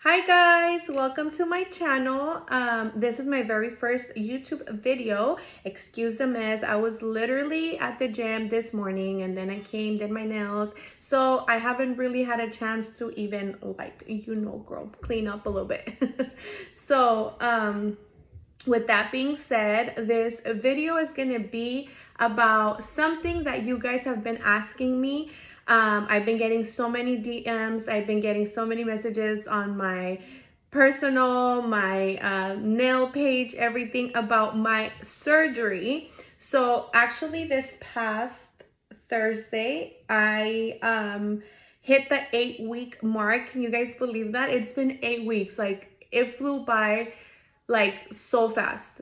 Hi guys, welcome to my channel. This is my very first YouTube video. Excuse the mess. I was literally at the gym this morning and then I came, did my nails. So I haven't really had a chance to even girl, clean up a little bit. So with that being said, this video is gonna be about something that you guys have been asking me. I've been getting so many DMs. I've been getting so many messages on my personal, my nail page, everything about my surgery. So actually this past Thursday, I hit the 8-week mark. Can you guys believe that? It's been 8 weeks. Like, it flew by like so fast.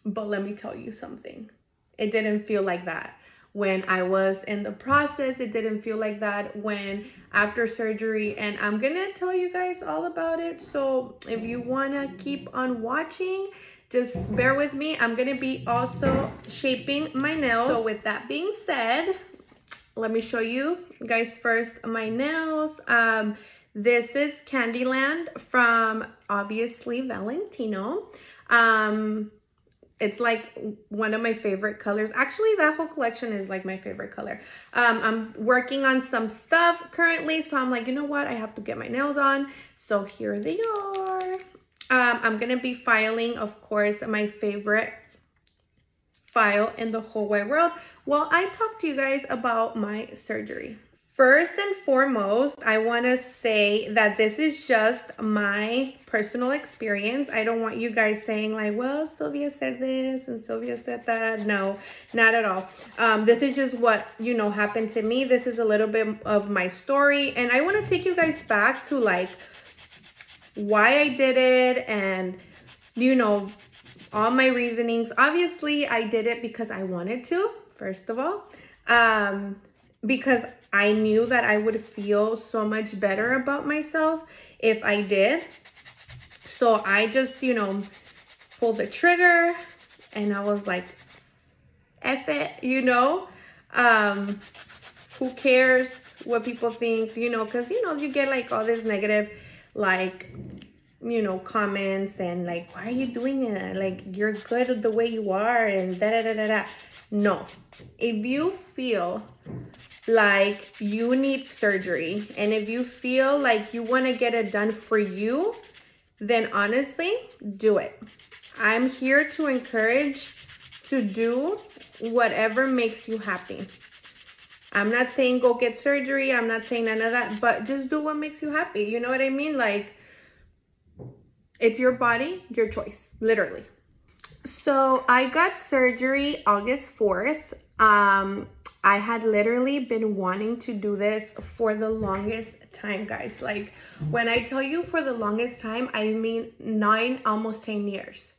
But let me tell you something. It didn't feel like that when I was in the process. It didn't feel like that when after surgery, and I'm gonna tell you guys all about it. So if you wanna keep on watching, just bear with me. I'm gonna be also shaping my nails. So with that being said, let me show you guys first my nails. This is Candyland from obviously Valentino. It's like one of my favorite colors. Actually, that whole collection is like my favorite color. I'm working on some stuff currently, so I'm like, you know what? I have to get my nails on. So here they are. I'm gonna be filing, of course, my favorite file in the whole wide world. Well, I talked to you guys about my surgery. First and foremost, I want to say that this is just my personal experience. I don't want you guys saying like, well, Sylvia said this and Sylvia said that. No, not at all. This is just what, happened to me. This is a little bit of my story. And I want to take you guys back to like why I did it and, all my reasonings. Obviously, I did it because I wanted to, first of all. Because I knew that I would feel so much better about myself if I did. So I just, pulled the trigger and I was like, F it, who cares what people think, because, you get like all this negative, like, comments and like, why are you doing it? Like, you're good the way you are and da-da-da-da-da. No, if you feel like you need surgery and if you feel like you want to get it done for you, then honestly, do it. I'm here to encourage to do whatever makes you happy. I'm not saying go get surgery. I'm not saying none of that, but just do what makes you happy. You know what I mean? Like, it's your body, your choice, literally. So I got surgery August 4th. I had literally been wanting to do this for the longest time, guys. Like, when I tell you for the longest time, I mean 9, almost 10 years.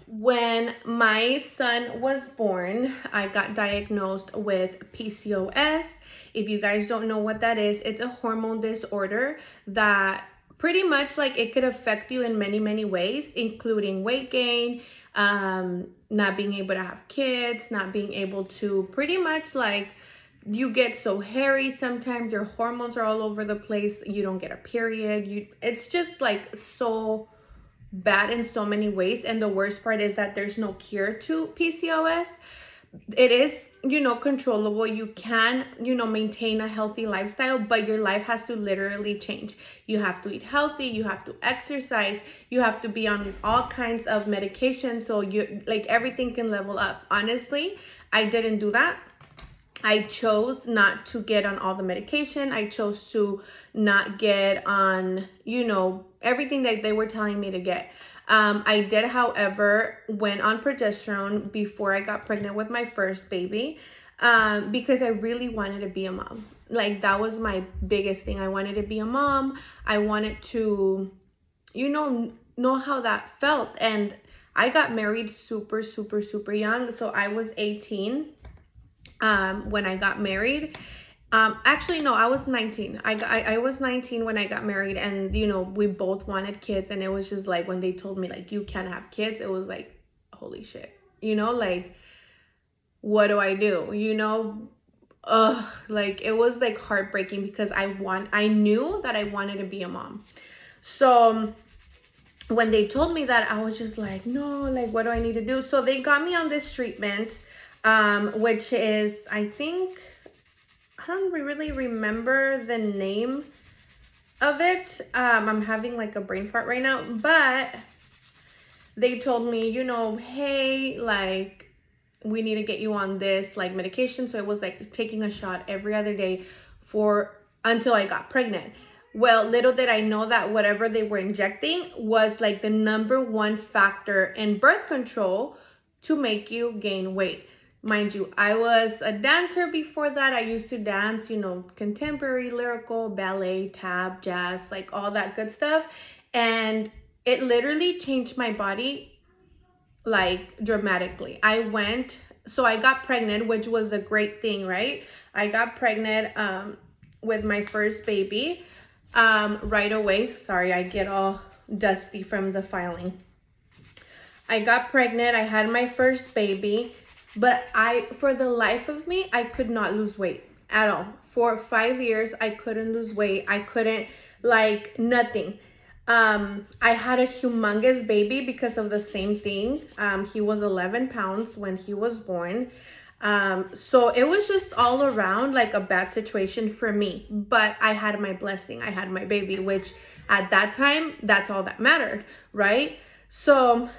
When my son was born, I got diagnosed with PCOS. If you guys don't know what that is, it's a hormone disorder that pretty much like it could affect you in many, many ways, including weight gain, not being able to have kids, not being able to pretty much like you get so hairy sometimes, your hormones are all over the place, you don't get a period, it's just like so bad in so many ways. And the worst part is that there's no cure to PCOS. It is, controllable. You can, maintain a healthy lifestyle, but your life has to literally change. You have to eat healthy, you have to exercise, you have to be on all kinds of medication so you like everything can level up. Honestly, I didn't do that. I chose not to get on all the medication. I chose to not get on, everything that they were telling me to get. I did, however, went on progesterone before I got pregnant with my first baby, because I really wanted to be a mom. Like, that was my biggest thing. I wanted to be a mom. I wanted to, know how that felt. And I got married super, super, super young. So I was 18 when I got married. Actually, no, I was 19. I was 19 when I got married, and we both wanted kids, and it was just like when they told me like you can't have kids, it was like, holy shit, like, what do I do? Like, it was like heartbreaking because I knew that I wanted to be a mom. So when they told me that, I was just like, no, like, what do I need to do? So they got me on this treatment, which is, I think, I don't really remember the name of it. I'm having like a brain fart right now, but they told me, you know, hey, like, we need to get you on this like medication. So it was like taking a shot every other day for until I got pregnant. Well, little did I know that whatever they were injecting was like the #1 factor in birth control to make you gain weight. Mind you, I was a dancer before that. I used to dance, you know, contemporary, lyrical, ballet, tap, jazz, like all that good stuff. And it literally changed my body like dramatically. I got pregnant, which was a great thing, right? I got pregnant with my first baby right away. Sorry, I get all dusty from the filing. I got pregnant, I had my first baby, but for the life of me, I could not lose weight at all. For 5 years, I couldn't lose weight. I couldn't, like, nothing. I had a humongous baby because of the same thing. He was 11 pounds when he was born. So it was just all around like a bad situation for me, but I had my blessing. I had my baby, which at that time, that's all that mattered, right? So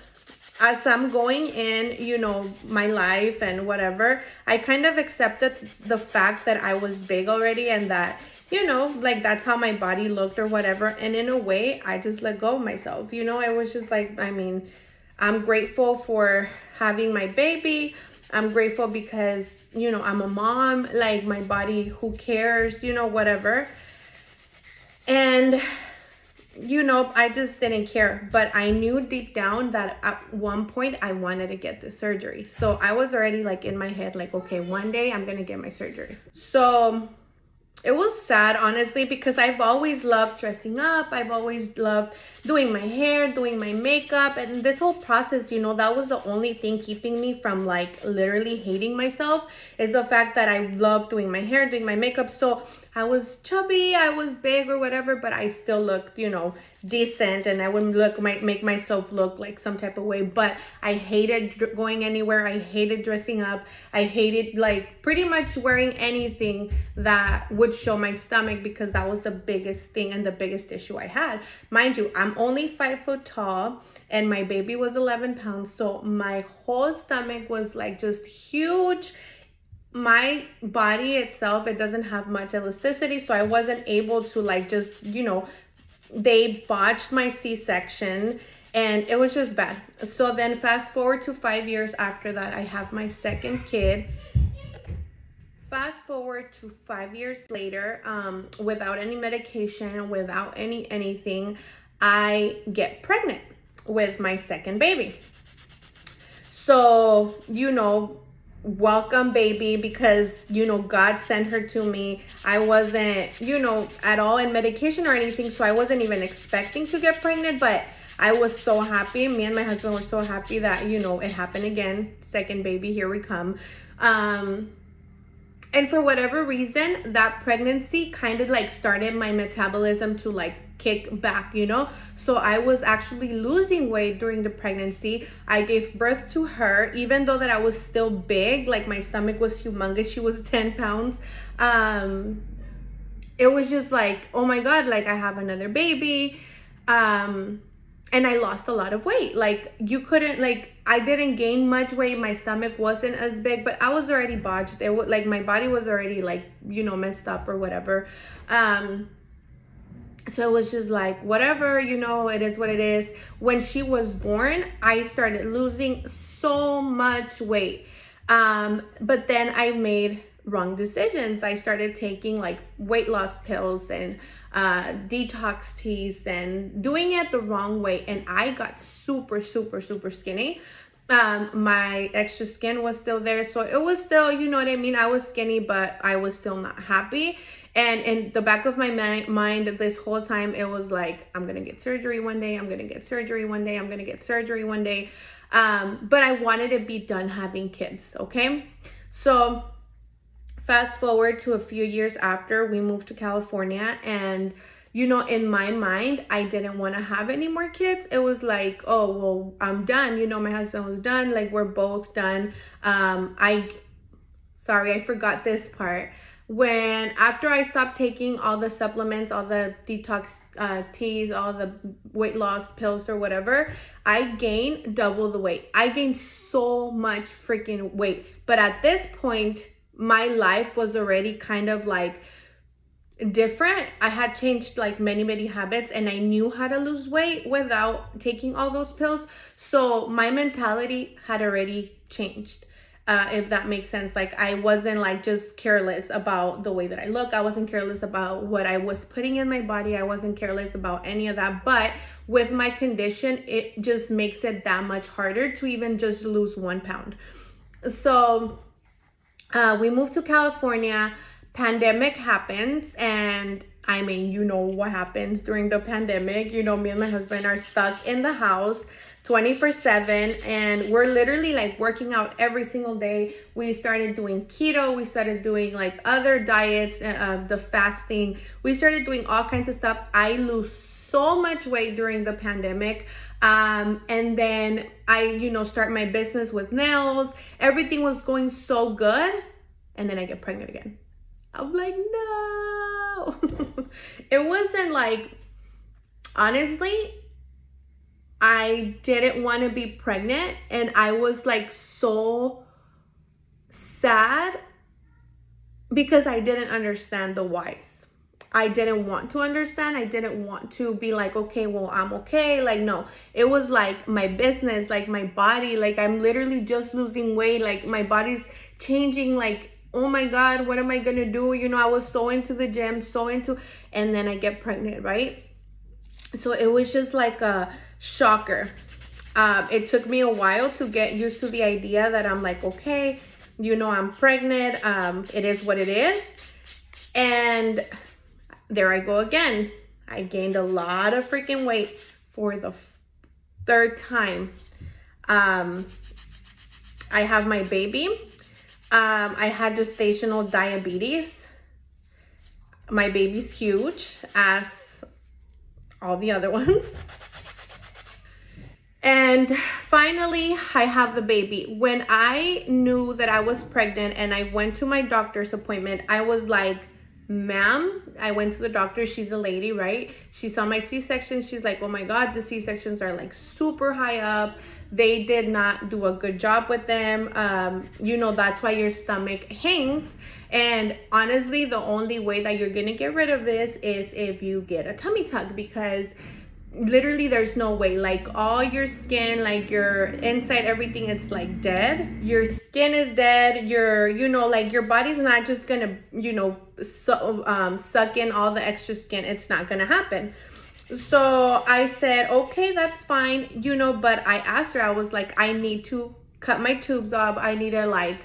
as I'm going in, you know, my life and whatever, I kind of accepted the fact that I was big already and that, you know, like that's how my body looked or whatever. And in a way, I just let go of myself. You know, it was just like, I mean, I'm grateful for having my baby. I'm grateful because, you know, I'm a mom, like my body, who cares, you know, whatever. And you know, I just didn't care, but I knew deep down that at one point I wanted to get the surgery. So I was already like in my head, like, okay, one day I'm gonna get my surgery. So it was sad, honestly, because I've always loved dressing up. I've always loved doing my hair, doing my makeup, and this whole process, you know, that was the only thing keeping me from like literally hating myself, is the fact that I love doing my hair, doing my makeup. So I was chubby, I was big or whatever, but I still looked, you know, decent, and I wouldn't make myself look like some type of way. But I hated going anywhere. I hated dressing up. I hated like pretty much wearing anything that would show my stomach, because that was the biggest thing and the biggest issue I had. Mind you, I'm only 5 foot tall and my baby was 11 pounds. So my whole stomach was like just huge. My body itself, it doesn't have much elasticity, so I wasn't able to like just, you know, they botched my C-section and it was just bad. So then fast forward to 5 years after that, I have my second kid. Fast forward to 5 years later, without any medication, without anything, I get pregnant with my second baby. So, you know, welcome baby, because, you know, God sent her to me. I wasn't, you know, at all in medication or anything, so I wasn't even expecting to get pregnant, but I was so happy. Me and my husband were so happy that, you know, it happened again. Second baby, here we come. And for whatever reason, that pregnancy kind of like started my metabolism to like kick back, you know? So I was actually losing weight during the pregnancy. I gave birth to her, even though that I was still big, like my stomach was humongous. She was 10 pounds. It was just like, oh my God, like I have another baby. And I lost a lot of weight. Like you couldn't, like, I didn't gain much weight. My stomach wasn't as big, but I was already botched. It was like my body was already like, you know, messed up or whatever. So it was just like, whatever, you know, it is what it is. When she was born, I started losing so much weight. But then I made wrong decisions. I started taking like weight loss pills and detox teas and doing it the wrong way, and I got super skinny. My extra skin was still there, so it was still, you know what I mean, I was skinny, but I was still not happy. And in the back of my mind this whole time, it was like, I'm gonna get surgery one day, I'm gonna get surgery one day, I'm gonna get surgery one day. But I wanted to be done having kids, okay? So fast forward to a few years after, we moved to California, and you know, in my mind, I didn't want to have any more kids. It was like, oh, well, I'm done. You know, my husband was done. Like, we're both done. Sorry, I forgot this part. After I stopped taking all the supplements, all the detox teas, all the weight loss pills or whatever, I gained double the weight. I gained so much freaking weight. But at this point, my life was already kind of like different. I had changed like many habits, and I knew how to lose weight without taking all those pills. So my mentality had already changed. If that makes sense. Like, I wasn't like just careless about the way that I look. I wasn't careless about what I was putting in my body. I wasn't careless about any of that. But with my condition, it just makes it that much harder to even just lose 1 pound. So we moved to California. Pandemic happens, and I mean, you know what happens during the pandemic. You know, me and my husband are stuck in the house 24/7, and we're literally like working out every single day. We started doing keto. We started doing like other diets, the fasting. We started doing all kinds of stuff. I lose so much weight during the pandemic. And then I, you know, start my business with nails. Everything was going so good. And then I get pregnant again. I'm like, no. It wasn't like, honestly, I didn't want to be pregnant, and I was like so sad because I didn't understand the whys. I didn't want to understand. I didn't want to be like, okay, well, I'm okay. Like, no, it was like my business, like my body, like I'm literally just losing weight. Like my body's changing. Like, oh my God, what am I going to do? You know, I was so into the gym, and then I get pregnant, right? So it was just like a shocker. It took me a while to get used to the idea that I'm like, okay, you know, I'm pregnant. It is what it is. And there I go again. I gained a lot of freaking weight for the third time. I have my baby. I had gestational diabetes. My baby's huge, as all the other ones. And finally, I have the baby. When I knew that I was pregnant and I went to my doctor's appointment, I was like, ma'am, I went to the doctor. She's a lady, right? She saw my C-section. She's like, oh my God, the C-sections are like super high up. They did not do a good job with them. You know, that's why your stomach hangs. And honestly, the only way that you're gonna get rid of this is if you get a tummy tuck, because literally there's no way. Like all your skin, like your inside, everything, it's like dead. Your skin is dead. You know, like your body's not just gonna, you know, suck in all the extra skin. It's not gonna happen. So I said, okay, that's fine, you know, but I asked her, I was like, I need to cut my tubes off. I need to like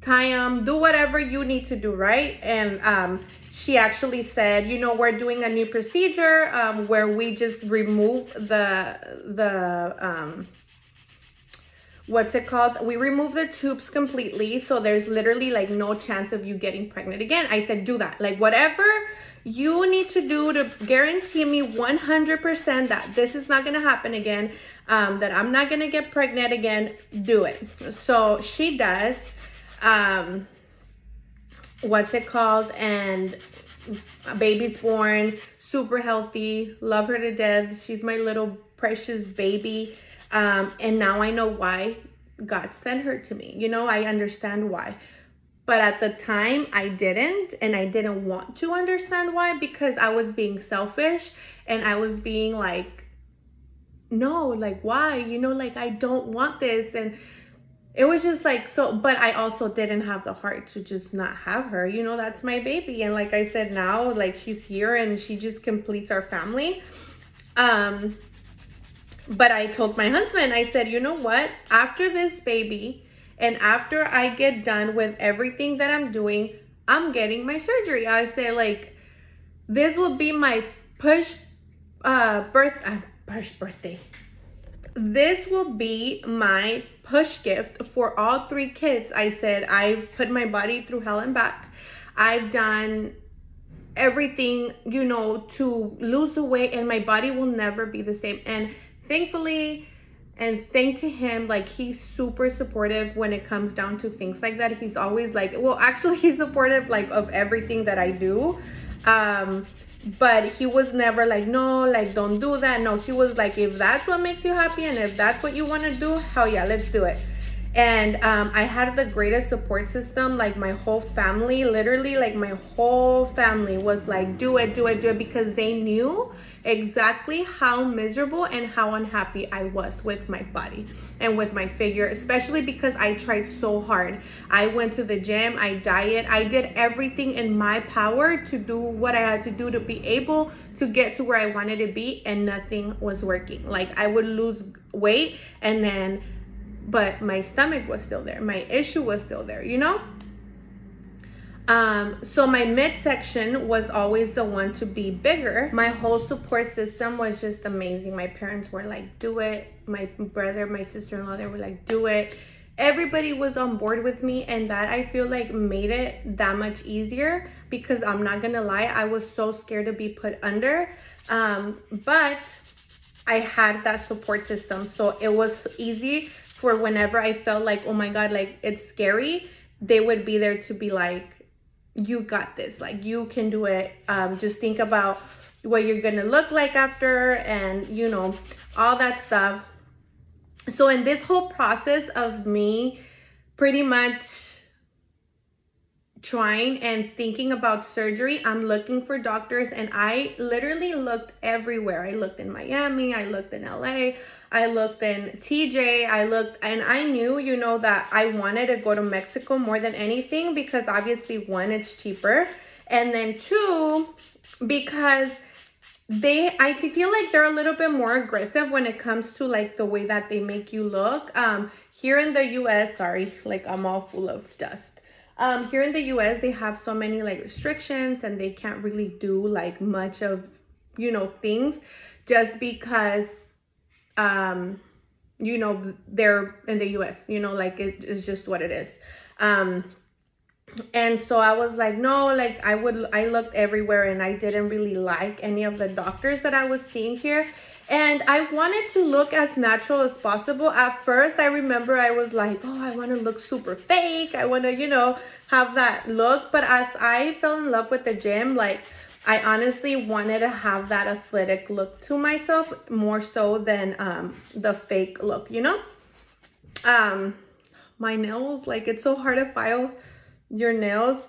tie them, do whatever you need to do, right? And she actually said, you know, we're doing a new procedure where we just remove the what's it called? We remove the tubes completely. So there's literally like no chance of you getting pregnant again. I said, do that. Like whatever you need to do to guarantee me 100% that this is not going to happen again, that I'm not going to get pregnant again, do it. So she does. What's it called? And a baby's born, super healthy, love her to death. She's my little precious baby. And now I know why God sent her to me. You know, I understand why. But at the time, I didn't. And I didn't want to understand why, because I was being selfish. And I was being like, no, like, why? You know, like, I don't want this. And it was just like, so, but I also didn't have the heart to just not have her. You know, that's my baby. And like I said, now, like, she's here and she just completes our family. But I told my husband, I said, you know what? After this baby, and after I get done with everything that I'm doing, I'm getting my surgery. I said, like, this will be my push birthday. This will be my push gift for all 3 kids. I said, I've put my body through hell and back. I've done everything, you know, to lose the weight, and my body will never be the same. And thankfully, and thank to him, like, he's super supportive when it comes down to things like that. He's always like, well, actually, he's supportive, like, of everything that I do. But he was never like, no, like, don't do that. No, he was like, if that's what makes you happy and if that's what you want to do, hell yeah, let's do it. And I had the greatest support system. Like, my whole family, literally, like, my whole family was like, do it, do it, do it, because they knew exactly how miserable and how unhappy I was with my body and with my figure, especially because I tried so hard. I went to the gym, I diet, I did everything in my power to do what I had to do to be able to get to where I wanted to be, and nothing was working. Like, I would lose weight and then, but my stomach was still there. My issue was still there, you know? So my midsection was always the one to be bigger. My whole support system was just amazing. My parents were like, do it. My brother, my sister-in-law, they were like, do it. Everybody was on board with me, and that, I feel like, made it that much easier, because I'm not gonna lie, I was so scared to be put under. But I had that support system, so it was easy for whenever I felt like, oh my God, like, it's scary, they would be there to be like, you got this, like, you can do it. Just think about what you're gonna look like after, and, you know, all that stuff. So in this whole process of me pretty much trying and thinking about surgery, I'm looking for doctors, and I literally looked everywhere. I looked in Miami, I looked in LA, I looked in TJ, I looked, and I knew, you know, that I wanted to go to Mexico more than anything, because obviously, one, it's cheaper, and then two, because I feel like they're a little bit more aggressive when it comes to, like, the way that they make you look. Here in the US, sorry, like, I'm all full of dust. Here in the US, they have so many, like, restrictions, and they can't really do, like, much of, you know, things, just because, you know, they're in the US, you know, like, it's just what it is. And so I was like, no, like, I looked everywhere, and I didn't really like any of the doctors that I was seeing here. And I wanted to look as natural as possible. At first, I remember I was like, oh, I want to look super fake. I want to, you know, have that look. But as I fell in love with the gym, like, I honestly wanted to have that athletic look to myself more so than the fake look, you know? My nails, like, it's so hard to file your nails.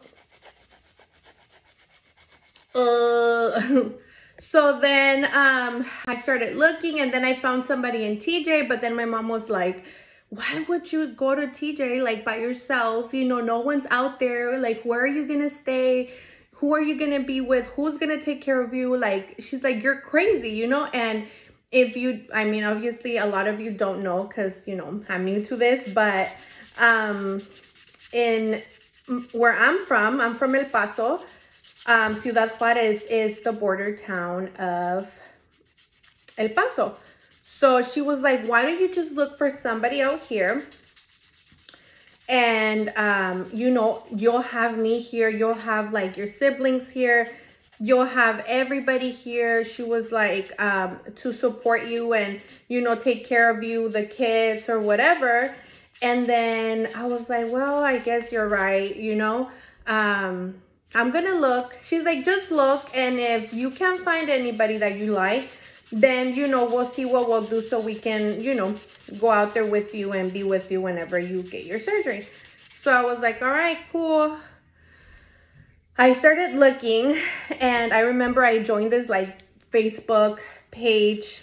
So then I started looking, and then I found somebody in TJ, but then my mom was like, why would you go to TJ, like, by yourself? You know, no one's out there. Like, where are you gonna stay? Who are you gonna be with? Who's gonna take care of you? Like, she's like, you're crazy, you know? And if you, I mean, obviously a lot of you don't know, because, you know, I'm new to this, but in where I'm from El Paso. Ciudad Juarez is the border town of El Paso. So she was like, why don't you just look for somebody out here, and you know, you'll have me here, you'll have, like, your siblings here, you'll have everybody here. She was like, to support you and, you know, take care of you, the kids, or whatever. And then I was like, well, I guess you're right, you know. I'm gonna look. She's like, just look, and if you can't find anybody that you like, then, you know, we'll see what we'll do, so we can, you know, go out there with you and be with you whenever you get your surgery. So I was like, all right, cool. I started looking, and I remember I joined this, like, Facebook page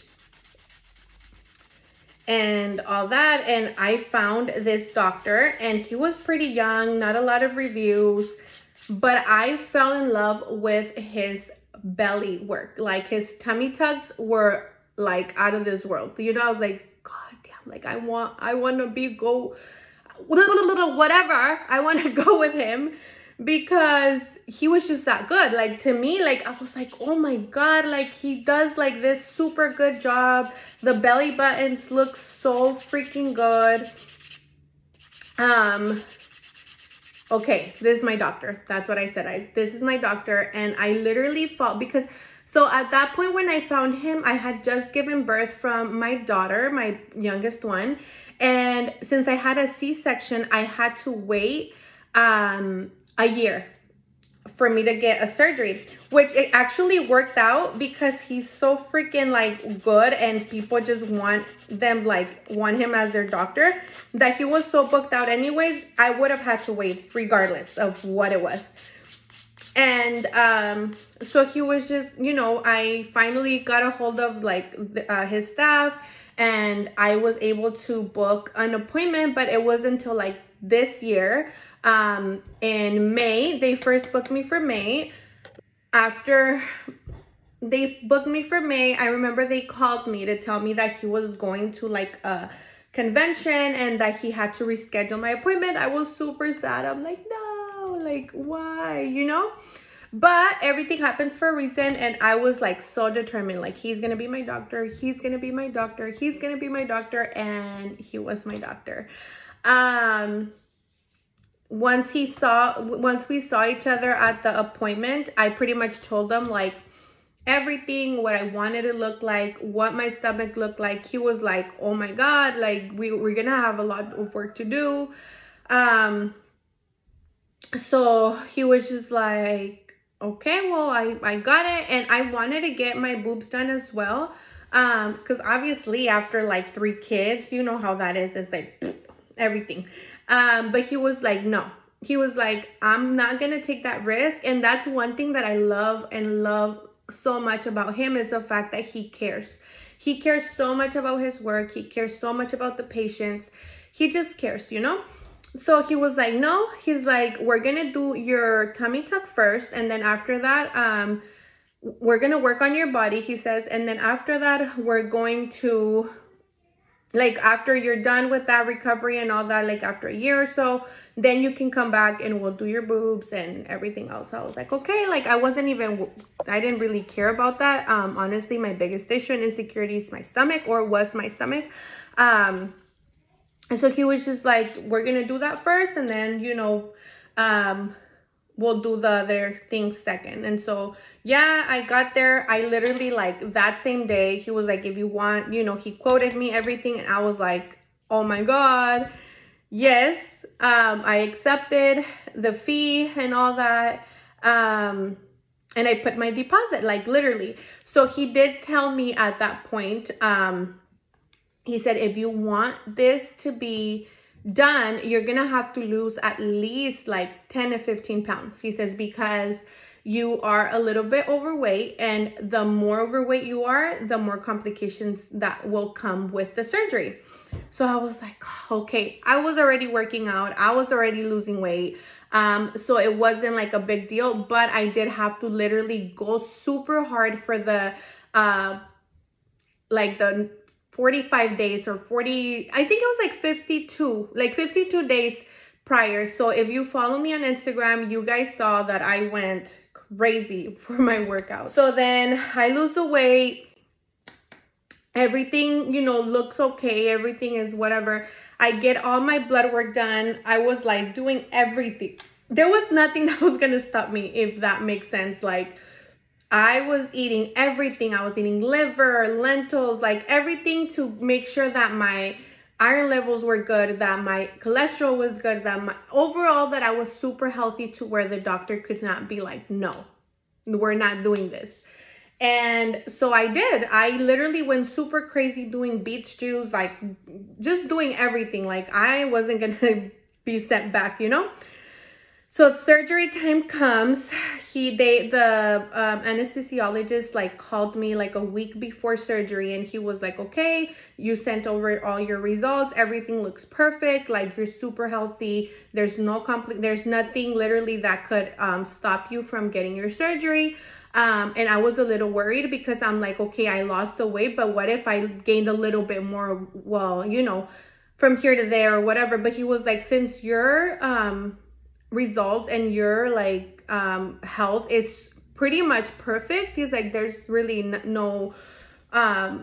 and all that, and I found this doctor, and he was pretty young, not a lot of reviews, but I fell in love with his belly work. Like, his tummy tucks were, like, out of this world. You know, I was like, God damn, like, I want to whatever. I want to go with him, because he was just that good. Like, to me, like, I was like, oh my God, like, he does, like, this super good job. The belly buttons look so freaking good. okay, this is my doctor. That's what I said. This is my doctor. And I literally felt, because, so at that point when I found him, I had just given birth from my daughter, my youngest one. And since I had a C-section, I had to wait a year for me to get a surgery, which it actually worked out because he's so freaking like good, and people just want him as their doctor, that he was so booked out anyways. I would have had to wait regardless of what it was. And so he was just, you know, I finally got a hold of like his staff, and I was able to book an appointment, but it was until like this year. In May, they first booked me for May. After they booked me for May, I remember they called me to tell me that he was going to like a convention and that he had to reschedule my appointment. I was super sad. I'm like, no, like, why, you know? But everything happens for a reason, and I was like so determined, like, he's gonna be my doctor, he's gonna be my doctor, he's gonna be my doctor, and he was my doctor. Once we saw each other at the appointment, I pretty much told him like everything, what I wanted to look like, what my stomach looked like. He was like, oh my God, like we're gonna have a lot of work to do. So he was just like, okay, well, I got it. And I wanted to get my boobs done as well. Because obviously after like 3 kids, you know how that is. It's like everything. But he was like, no. He was like, I'm not gonna take that risk. And that's one thing that I love so much about him, is the fact that he cares. He cares so much about his work. He cares so much about the patients. He just cares, you know? So he was like, no. He's like, we're gonna do your tummy tuck first, and then after that, we're gonna work on your body, he says, and then after that, we're going to, like, after you're done with that recovery and all that, like after a year or so, then you can come back and we'll do your boobs and everything else. So I was like, okay, like I didn't really care about that. Honestly, my biggest issue and insecurity is my stomach, or was my stomach. And so he was just like, we're gonna do that first, and then, you know, we'll do the other things second. And so, yeah, I got there. I literally, like, that same day, he was like, if you want, you know, he quoted me everything, and I was like, oh my God, yes. I accepted the fee and all that. And I put my deposit, like, literally. So he did tell me at that point, he said, if you want this to be done, you're gonna have to lose at least like 10 to 15 pounds. He says, because you are a little bit overweight, and the more overweight you are, the more complications that will come with the surgery. So I was like, okay, I was already working out. I was already losing weight. So it wasn't like a big deal, but I did have to literally go super hard for the, like the 45 days or 40, I think it was like 52 days prior. So if you follow me on Instagram, you guys saw that I went crazy for my workout. So then I lose the weight. Everything, you know, looks okay. Everything is whatever. I get all my blood work done. I was like doing everything. There was nothing that was gonna stop me, if that makes sense. Like, I was eating everything. I was eating liver, lentils, like everything to make sure that my iron levels were good, that my cholesterol was good, that my overall, that I was super healthy, to where the doctor could not be like, no, we're not doing this. And so I did. I literally went super crazy doing beet stews, like just doing everything. Like I wasn't gonna be sent back, you know? So surgery time comes. The anesthesiologist like called me like a week before surgery, and he was like, okay, you sent over all your results. Everything looks perfect. Like, you're super healthy. There's nothing literally that could stop you from getting your surgery. And I was a little worried, because I'm like, okay, I lost the weight, but what if I gained a little bit more? Well, you know, from here to there or whatever. But he was like, since your results and your like health is pretty much perfect, he's like, there's really no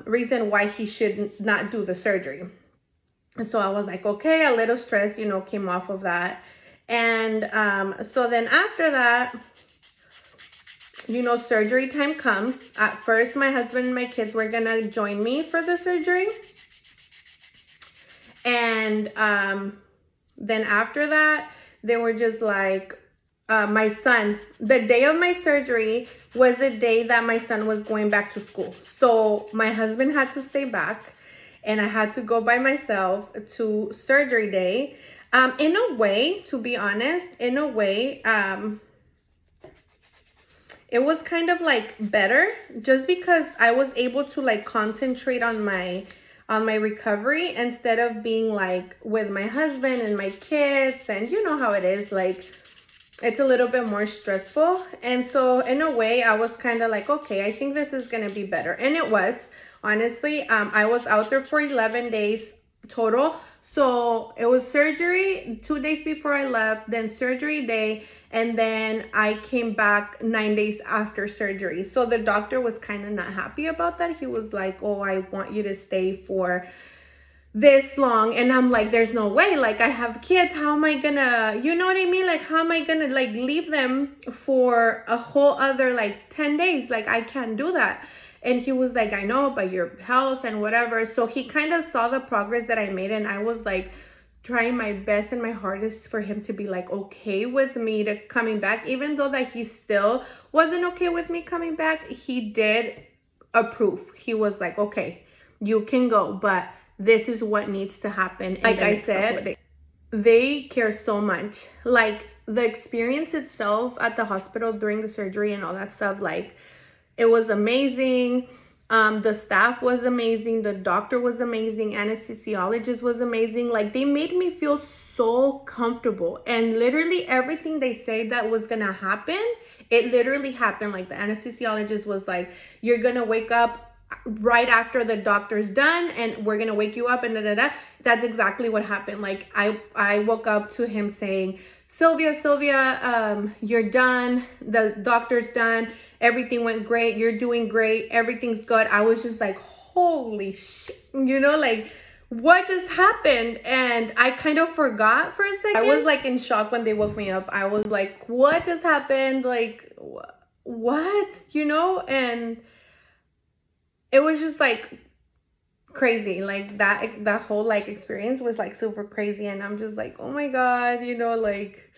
reason why he should not do the surgery. And so I was like, okay, a little stress, you know, came off of that. And so then after that, you know, surgery time comes. At first, my husband and my kids were gonna join me for the surgery. And then after that, they were just like, my son, the day of my surgery was the day that my son was going back to school. So my husband had to stay back and I had to go by myself to surgery day. In a way, to be honest, in a way, it was kind of like better just because I was able to like concentrate on my recovery instead of being like with my husband and my kids. And you know how it is, like it's a little bit more stressful. And so in a way I was kind of like, okay, I think this is gonna be better. And it was, honestly. I was out there for 11 days total. So it was surgery 2 days before I left, then surgery day, and then I came back 9 days after surgery. So the doctor was kind of not happy about that. He was like, oh, I want you to stay for this long. And I'm like, there's no way. Like, I have kids. How am I gonna, you know what I mean? Like, how am I gonna like leave them for a whole other like 10 days? Like, I can't do that. And he was like, I know, but your health and whatever. So he kind of saw the progress that I made, and I was like trying my best and my hardest for him to be like okay with me to coming back. Even though that he still wasn't okay with me coming back, he did approve. He was like, okay, you can go, but this is what needs to happen. Like I said, they care so much. Like the experience itself at the hospital during the surgery and all that stuff, like it was amazing. The staff was amazing. The doctor was amazing. Anesthesiologist was amazing. Like they made me feel so comfortable, and literally everything they said that was gonna happen, it literally happened. Like the anesthesiologist was like, you're gonna wake up right after the doctor's done and we're gonna wake you up and da. That's exactly what happened. Like I woke up to him saying, Sylvia, you're done. The doctor's done. Everything went great. You're doing great. Everything's good. I was just like, holy shit, you know, like what just happened? And I kind of forgot for a second. I was like in shock when they woke me up. I was like, what just happened? Like, what, you know? And it was just like crazy. Like that whole like experience was like super crazy. And I'm just like, oh my God, you know, like,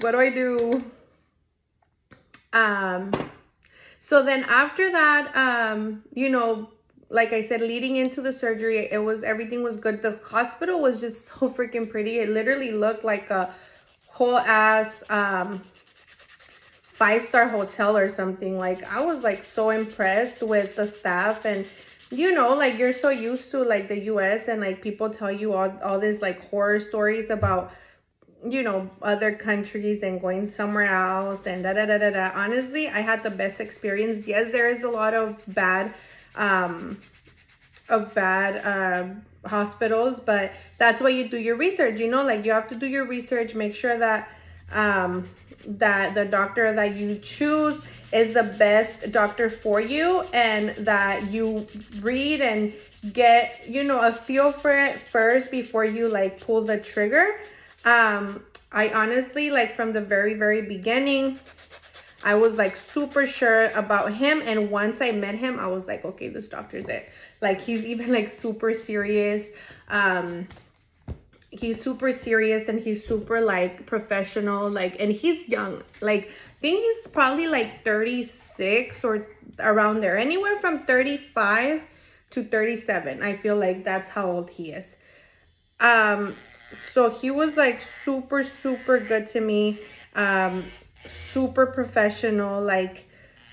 what do I do? So then after that, you know, like I said, leading into the surgery, everything was good. The hospital was just so freaking pretty. It literally looked like a whole ass, 5-star hotel or something. Like I was like so impressed with the staff. And you know, like you're so used to like the US and like people tell you all this like horror stories about, you know, other countries and going somewhere else and da. Honestly, I had the best experience. Yes, there is a lot of bad hospitals, but that's why you do your research, you know, like you have to do your research, make sure that that the doctor that you choose is the best doctor for you, and that you read and get, you know, a feel for it first before you like pull the trigger. I honestly, like from the very beginning, I was like super sure about him. And once I met him, I was like, okay, this doctor's it. Like he's even like super serious. He's super serious and he's super like professional. Like, and he's young. Like, I think he's probably like 36 or around there. Anywhere from 35 to 37. I feel like that's how old he is. So he was like super good to me, super professional. Like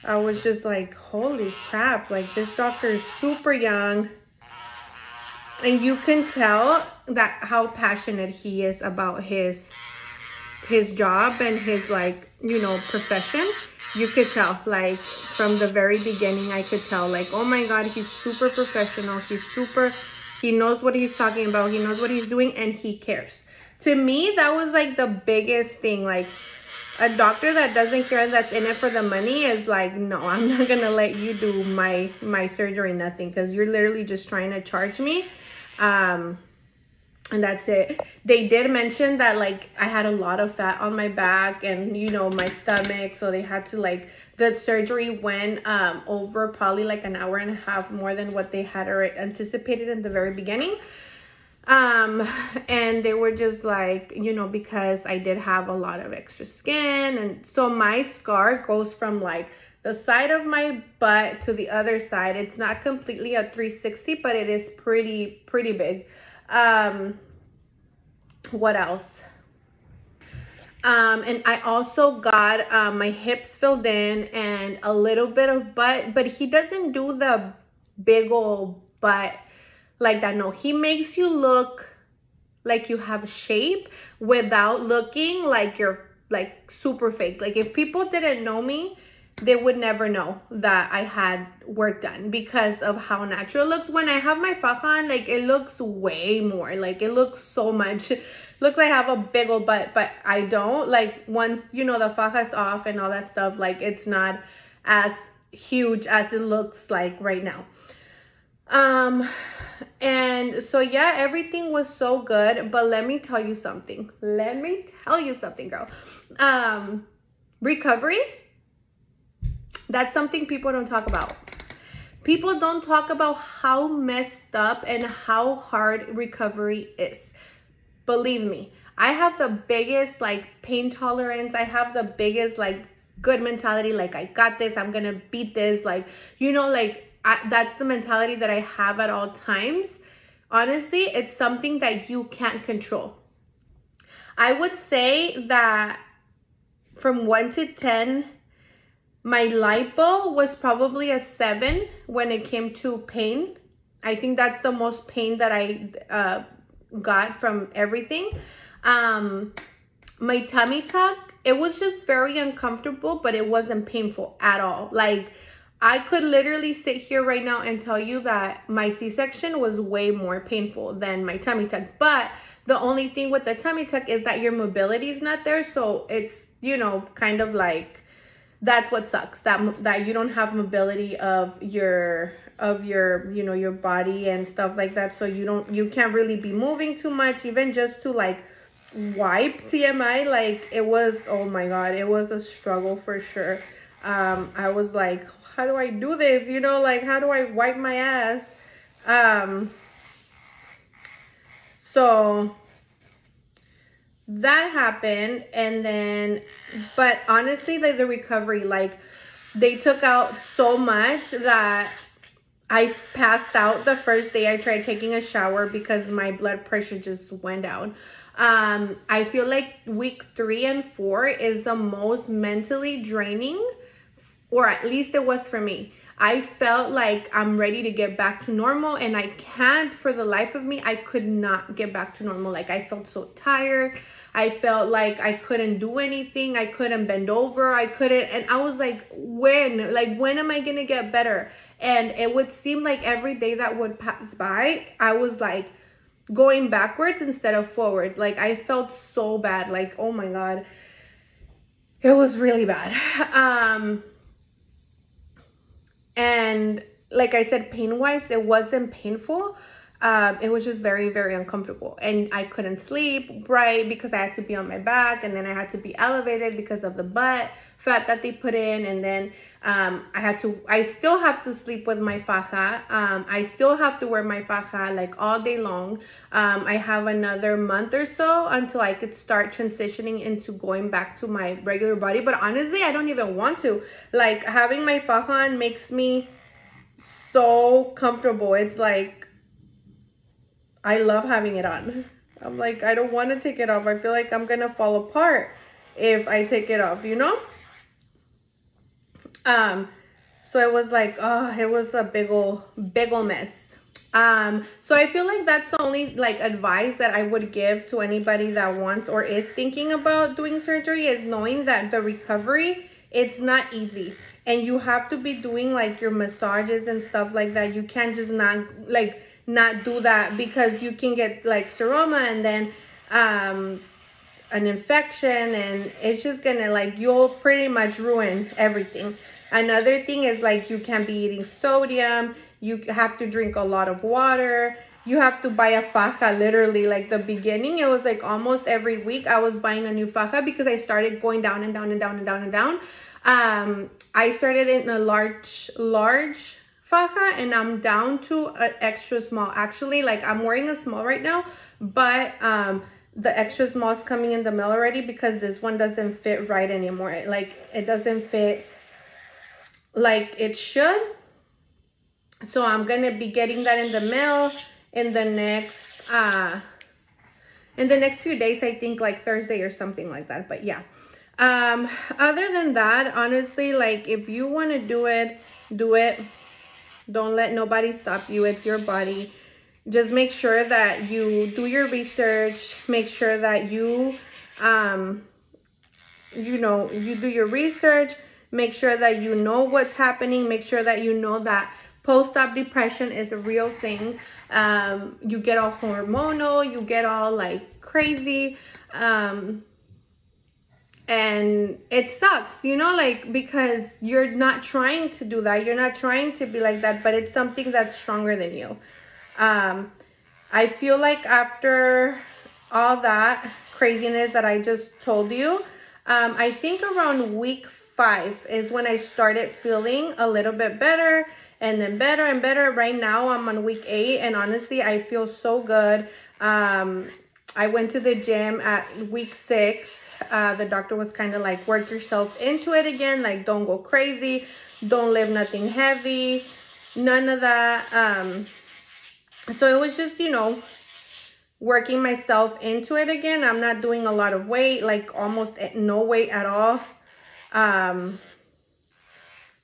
I was just like, holy crap, like this doctor is super young, and you can tell that how passionate he is about his job and his like, you know, profession. You could tell, like from the very beginning, I could tell like, oh my God, he's super professional. He knows what he's talking about. He knows what he's doing, and he cares. To me, that was like the biggest thing. Like a doctor that doesn't care, that's in it for the money, is like, no, I'm not gonna let you do my surgery, nothing, because you're literally just trying to charge me. And that's it. They did mention that like I had a lot of fat on my back and, you know, my stomach, so they had to like, the surgery went over probably like an hour and a half more than what they had already anticipated in the very beginning. And they were just like, you know, because I did have a lot of extra skin, and so my scar goes from like the side of my butt to the other side. It's not completely a 360, but it is pretty big. What else? And I also got my hips filled in and a little bit of butt, but he doesn't do the big old butt like that. No, he makes you look like you have shape without looking like you're like super fake. Like if people didn't know me, they would never know that I had work done because of how natural it looks. When I have my faja on, like it looks way more, like it looks so much, looks like I have a big old butt, but I don't. Like once, you know, the faja's off and all that stuff, like it's not as huge as it looks like right now. And so yeah, everything was so good, but let me tell you something. Let me tell you something, girl. Recovery, that's something people don't talk about. People don't talk about how messed up and how hard recovery is. Believe me, I have the biggest like pain tolerance. I have the biggest like good mentality. Like I got this, I'm gonna beat this. Like, you know, like that's the mentality that I have at all times. Honestly, it's something that you can't control. I would say that from 1 to 10, my lipo was probably a 7 when it came to pain. I think that's the most pain that I got from everything. My tummy tuck, it was just very uncomfortable, but it wasn't painful at all. Like I could literally sit here right now and tell you that my C-section was way more painful than my tummy tuck. But the only thing with the tummy tuck is that your mobility is not there. So it's, you know, kind of like, that's what sucks, that you don't have mobility of your you know, your body and stuff like that. So you can't really be moving too much, even just to like wipe TMI. Like it was, oh my god, it was a struggle for sure. I was like, how do I do this? You know, like how do I wipe my ass? So that happened. And then, but honestly, like the recovery, like they took out so much that I passed out the first day I tried taking a shower because my blood pressure just went down. I feel like week 3 and 4 is the most mentally draining, or at least it was for me. I felt like I'm ready to get back to normal, and I can't, for the life of me, I could not get back to normal. Like I felt so tired. I felt like I couldn't do anything. I couldn't bend over. I couldn't, and I was like, when am I gonna get better? And it would seem like every day that would pass by, I was like going backwards instead of forward. Like I felt so bad. Like, oh my god, it was really bad. And like I said, pain-wise, it wasn't painful. It was just very, very uncomfortable. And I couldn't sleep right because I had to be on my back, and then I had to be elevated because of the butt fat that they put in. And then I still have to sleep with my faja. I still have to wear my faja like all day long. I have another month or so until I could start transitioning into going back to my regular body. But honestly, I don't even want to. Like having my faja on makes me so comfortable. It's like, I love having it on. I'm like, I don't want to take it off. I feel like I'm gonna fall apart if I take it off, you know? So it was like, oh, it was a big ol' mess. So I feel like that's the only like advice that I would give to anybody that wants or is thinking about doing surgery, is knowing that the recovery, it's not easy. And you have to be doing like your massages and stuff like that. You can't just not do that, because you can get like seroma and then an infection, and it's just gonna like, you'll pretty much ruin everything. Another thing is like, you can't be eating sodium. You have to drink a lot of water. you have to buy a faja, literally. Like the beginning, it was like almost every week I was buying a new faja because I started going down and down and down and down and down. I started in a large faja, and I'm down to an extra small. Actually, like I'm wearing a small right now, but the extra small is coming in the mail already because this one doesn't fit right anymore. Like it doesn't fit like it should. So I'm gonna be getting that in the mail in the next few days, I think, like Thursday or something like that. But yeah, other than that, honestly, like if you want to do it, do it. Don't let nobody stop you. It's your body. Just make sure that you do your research. Make sure that you you do your research. Make sure that you know what's happening. Make sure that you know that post-op depression is a real thing. You get all hormonal, you get all like crazy, and it sucks, you know, like because you're not trying to do that, you're not trying to be like that, but it's something that's stronger than you. I feel like after all that craziness that I just told you, I think around week 5 is when I started feeling a little bit better, and then better and better. Right now I'm on week 8, and honestly I feel so good. I went to the gym at week 6. The doctor was kind of like, work yourself into it again, like don't go crazy, don't lift nothing heavy, none of that. So it was just, you know, working myself into it again. I'm not doing a lot of weight, like almost no weight at all.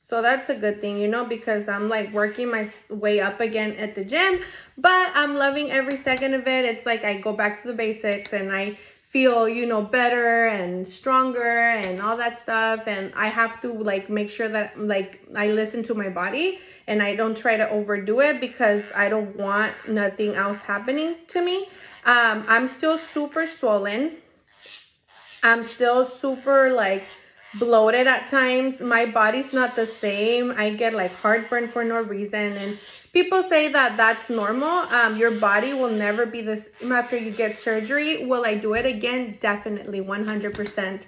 So that's a good thing, you know, because I'm like working my way up again at the gym, but I'm loving every second of it. It's like I go back to the basics and I feel, you know, better and stronger and all that stuff. And I have to like make sure that like I listen to my body and I don't try to overdo it because I don't want nothing else happening to me. I'm still super swollen. I'm still super like bloated at times. My body's not the same. I get like heartburn for no reason, and people say that that's normal. Your body will never be the same after you get surgery. Will I do it again? Definitely, 100%.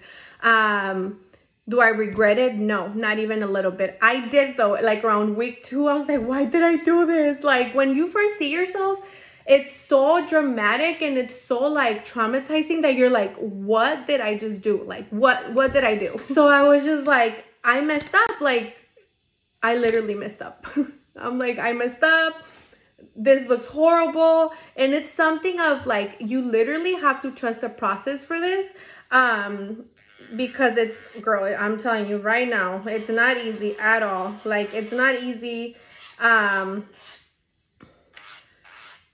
Do I regret it? No, not even a little bit. I did though, like around week 2, I was like, why did I do this? Like when you first see yourself, it's so dramatic and it's so like traumatizing that you're like, what did I just do? Like what did I do? So I was just like, I messed up. Like I literally messed up. I'm like, I messed up. This looks horrible. And it's something of like, you literally have to trust the process for this. Because it's, girl, I'm telling you right now, it's not easy at all. Like it's not easy.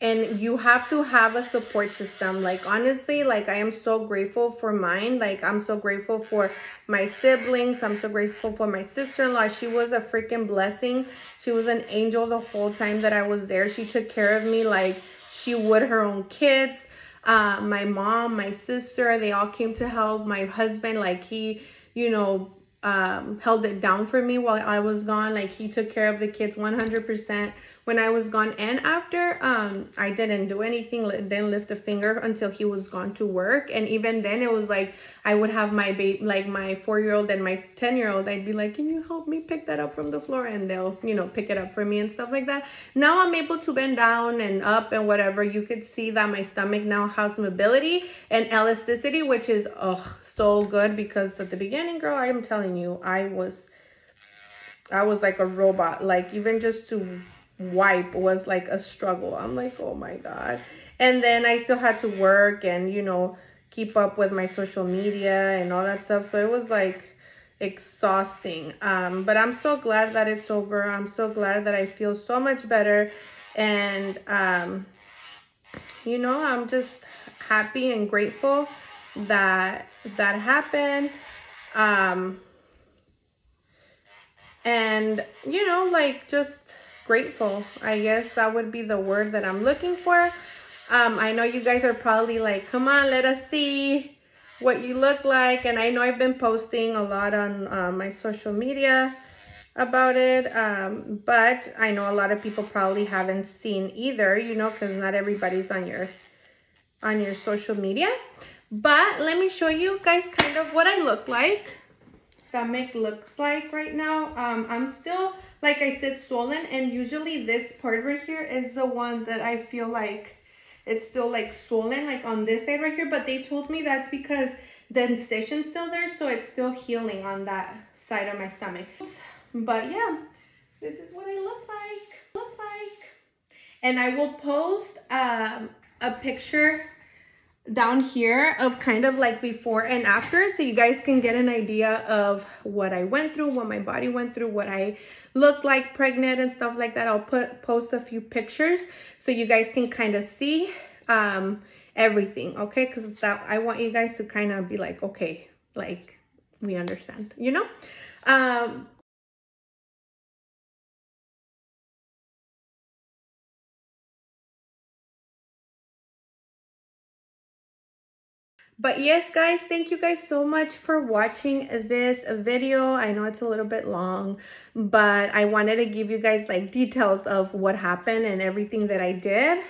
And you have to have a support system. Like honestly, like I am so grateful for mine. Like I'm so grateful for my siblings. I'm so grateful for my sister-in-law. She was a freaking blessing. She was an angel the whole time that I was there. She took care of me like she would her own kids. My mom, my sister, they all came to help. My husband, like he, you know, held it down for me while I was gone. Like he took care of the kids 100%. When I was gone and after, I didn't do anything, didn't lift a finger until he was gone to work. And even then it was like, I would have my baby, like my 4-year-old and my 10-year-old, I'd be like, can you help me pick that up from the floor? And they'll, you know, pick it up for me and stuff like that. Now I'm able to bend down and up and whatever. You could see that my stomach now has mobility and elasticity, which is, so good, because at the beginning, girl, I am telling you, I was like a robot. Like even just to wipe was like a struggle. I'm like, oh my God. And then I still had to work and, you know, keep up with my social media and all that stuff. So it was like exhausting. But I'm so glad that it's over. I'm so glad that I feel so much better. And, you know, I'm just happy and grateful that that happened. And, you know, like just grateful. I guess that would be the word that I'm looking for. I know you guys are probably like, come on, let us see what you look like. And I know I've been posting a lot on my social media. about it, but I know a lot of people probably haven't seen either, you know, because not everybody's on your social media. But let me show you guys kind of what I look like. Stomach looks like right now. I'm still, like I said, swollen, and usually this part right here is the one that I feel like it's still like swollen, like on this side right here, but they told me that's because the incision's still there, so it's still healing on that side of my stomach. But yeah, this is what I look like. And I will post a picture down here of kind of like before and after, so you guys can get an idea of what I went through, what my body went through, what I looked like pregnant and stuff like that. I'll post a few pictures so you guys can kind of see everything, okay? Because that I want you guys to kind of be like, okay, like we understand, you know. But yes, guys, thank you guys so much for watching this video. I know it's a little bit long, but I wanted to give you guys like details of what happened and everything that I did.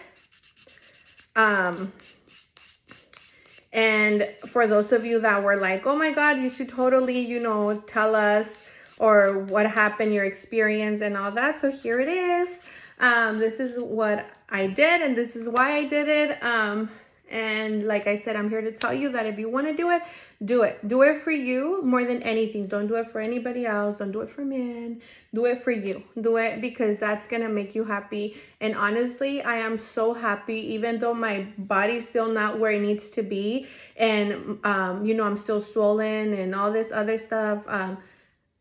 And for those of you that were like, oh my God, you should totally, you know, tell us or what happened, your experience and all that. So here it is. This is what I did and this is why I did it. And like I said, I'm here to tell you that if you want to do it, do it. Do it for you more than anything. Don't do it for anybody else. Don't do it for men. Do it for you. Do it because that's going to make you happy. And honestly, I am so happy, even though my body's still not where it needs to be. And, you know, I'm still swollen and all this other stuff.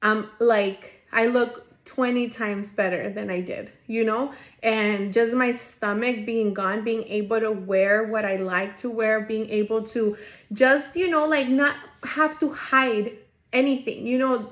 I'm like, I look 20 times better than I did, you know, and just my stomach being gone, being able to wear what I like to wear, being able to just, you know, like not have to hide anything, you know,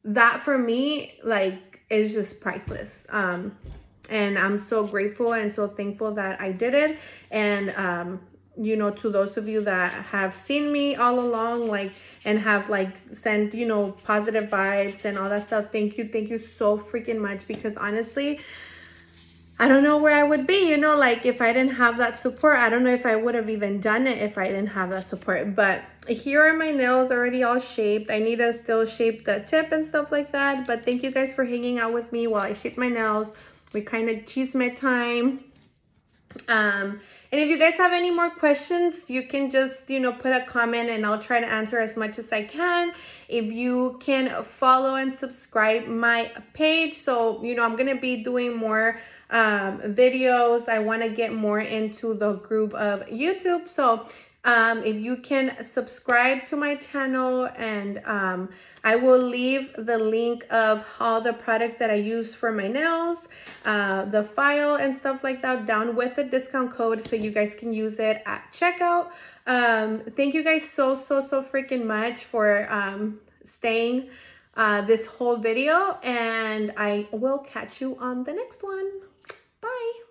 that for me, like, is just priceless. And I'm so grateful and so thankful that I did it. And, you know, to those of you that have seen me all along, like, and have like sent, you know, positive vibes and all that stuff, thank you so freaking much, because honestly, I don't know where I would be, you know, like if I didn't have that support. I don't know if I would have even done it if I didn't have that support. But here are my nails already all shaped. I need to still shape the tip and stuff like that, but thank you guys for hanging out with me while I shape my nails. We kind of chisme time. And if you guys have any more questions, you can just, you know, put a comment and I'll try to answer as much as I can. If you can follow and subscribe my page. So, you know, I'm going to be doing more videos. I want to get more into the group of YouTube. So, if you can subscribe to my channel, and I will leave the link of all the products that I use for my nails, the file and stuff like that down with the discount code so you guys can use it at checkout. Thank you guys so freaking much for staying this whole video, and I will catch you on the next one. Bye.